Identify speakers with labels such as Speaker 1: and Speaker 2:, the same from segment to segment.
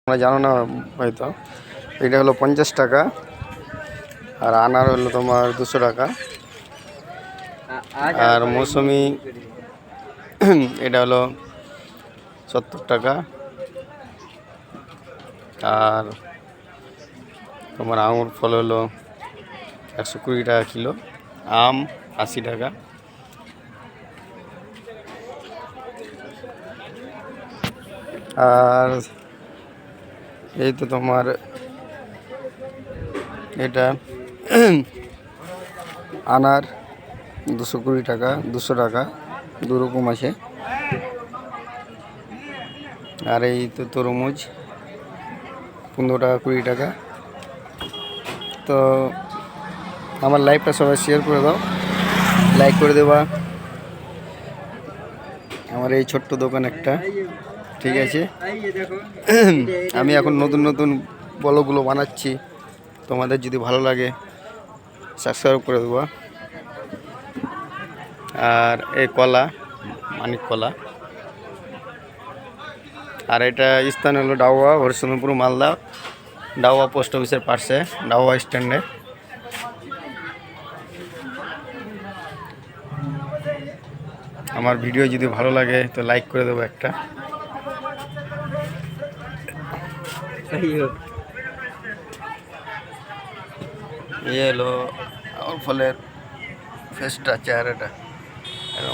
Speaker 1: তোমরা জানো না হয়তো, এটা হলো 50 টাকা, আর আনার হলো তোমার 200 টাকা, আর মৌসুমি এটা হলো 70 টাকা, আর তোমার আঙুর ফল হলো 120 টাকা কিলো, আম 80 টাকা। আর এই তো তোমার এটা আনার 220 টাকা, 200 টাকা, দুরকম আছে। আর এই তো তরমুজ 15 টাকা, 20 টাকা। তো আমার লাইভটা সবাই শেয়ার করে দাও, লাইক করে দেবা। আমার এই ছোট্ট দোকান একটা, ঠিক আছে। আমি এখন নতুন নতুন ব্লগগুলো বানাচ্ছি, তোমাদের যদি ভালো লাগে সাবস্ক্রাইব করে দেবো। আর এই কলা, মানিক কলা। আর এটা স্থান হলো ডাওয়া, হরিশ্চন্দ্রপুর, মালদা। ডাওয়া পোস্ট অফিসের পাশে, ডাওয়া স্ট্যান্ডে। আমার ভিডিও যদি ভালো লাগে তো লাইক করে দেবো একটা। এই হলো আমার ফলের ফেসটা, চেহারাটা।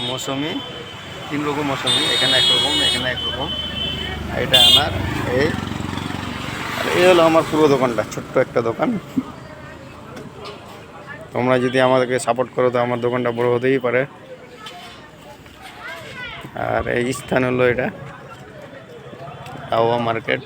Speaker 1: মৌসুমি 3 রকম মৌসুমি, এখানে একরকম, এখানে একরকম। এটা আনার এই। আর এই হলো আমার পুরো দোকানটা, ছোট্ট একটা দোকান। তোমরা যদি আমাদেরকে সাপোর্ট করো তো আমার দোকানটা বড় হতেই পারে। আর এই স্থান হলো এটা ডাওয়া মার্কেট।